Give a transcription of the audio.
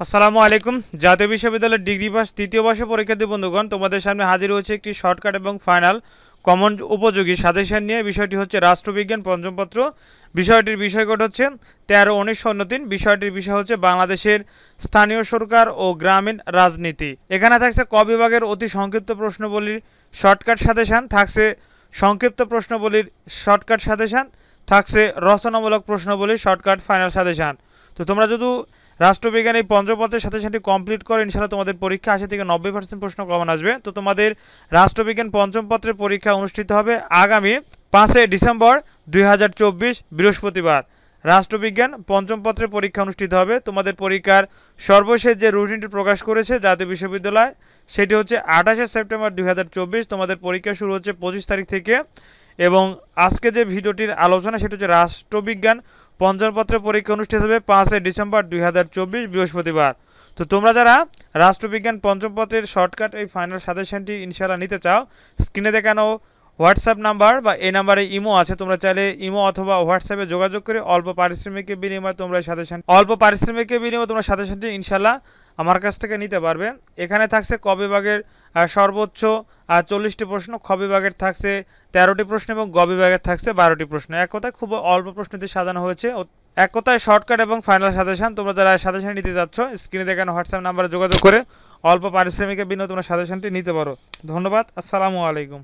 আসসালামু আলাইকুম। জাতীয় বিশ্ববিদ্যালয়ের ডিগ্রি পাস তৃতীয় বর্ষের পরীক্ষার্থী বন্ধুগণ, তোমাদের সামনে হাজির হয়েছে একটি শর্টকাট এবং ফাইনাল কমন উপযোগী সাজেশন নিয়ে। বিষয়টি হচ্ছে রাষ্ট্রবিজ্ঞান পঞ্চম পত্র। বিষয়টির বিষয়কোড হচ্ছে 13-19-03। বিষয়টির বিষয় হচ্ছে বাংলাদেশের স্থানীয় সরকার ও গ্রামীণ রাজনীতি। এখানে থাকছে ক বিভাগের অতি সংক্ষিপ্ত প্রশ্নবলীর শর্টকাট সাজেশন, থাকছে সংক্ষিপ্ত প্রশ্নবলীর শর্টকাট সাজেশন, থাকছে রচনামূলক প্রশ্নবলীর শর্টকাট ফাইনাল সাজেশন। তো তোমরা যদি রাষ্ট্রবিজ্ঞান এই পঞ্চপত্রের সাথে সাথে কমপ্লিট করে ইনশাআল্লাহ তোমাদের পরীক্ষা 80 থেকে 90% প্রশ্ন কমন আসবে। তো তোমাদের রাষ্ট্রবিজ্ঞান পঞ্চম পত্রের পরীক্ষা অনুষ্ঠিত হবে আগামী 5 ডিসেম্বর 2024 বৃহস্পতিবার। রাষ্ট্রবিজ্ঞান পঞ্চম পত্রের পরীক্ষা অনুষ্ঠিত হবে। তোমাদের পরীক্ষার সর্বশেষ যে রুটিনটি প্রকাশ করেছে জাতীয় বিশ্ববিদ্যালয়, সেটি হচ্ছে 28 সেপ্টেম্বর 2024। তোমাদের পরীক্ষা শুরু হচ্ছে 25 তারিখ থেকে। এবং আজকে যে ভিডিওটির আলোচনা সেটি হচ্ছে রাষ্ট্রবিজ্ঞান পঞ্চম পত্রের পরীক্ষা অনুষ্ঠিত হবে 5 ডিসেম্বর 2024 বৃহস্পতিবার। তো তোমরা যারা রাষ্ট্রবিজ্ঞান পঞ্চম পত্রের শর্টকাট এই ফাইনাল সাজেশনটি ইনশাআল্লাহ নিতে চাও, স্ক্রিনে দেখানো হোয়াটসঅ্যাপ নাম্বার বা এই নাম্বারে ইমো আছে, তোমরা চাইলে ইমো অথবা হোয়াটসঅ্যাপে যোগাযোগ করে অল্প পারিশ্রমিকের বিনিময়ে তোমরা সাজেশনটি ইনশাআল্লাহ আমার কাছ থেকে নিতে পারবে। এখানে থাকছে ক বিভাগের সর্বোচ্চ 40টি প্রশ্ন, খ বিভাগের থাকছে 13টি প্রশ্ন এবং গ বিভাগের থাকছে 12টি প্রশ্ন। এক কথায় খুব অল্প প্রশ্ন দিয়ে সাজানো হয়েছে। এক কথায় শর্টকাট এবং ফাইনাল সাজেশন। তোমরা যারা সাজেশন নিতে যাচ্ছ, স্ক্রিনে দেখানো হোয়াটসঅ্যাপ নাম্বারে যোগাযোগ করে অল্প পারিশ্রমিকের বিনিময়ে তোমরা সাজেশনটি নিতে পারো। ধন্যবাদ। আসসালামু আলাইকুম।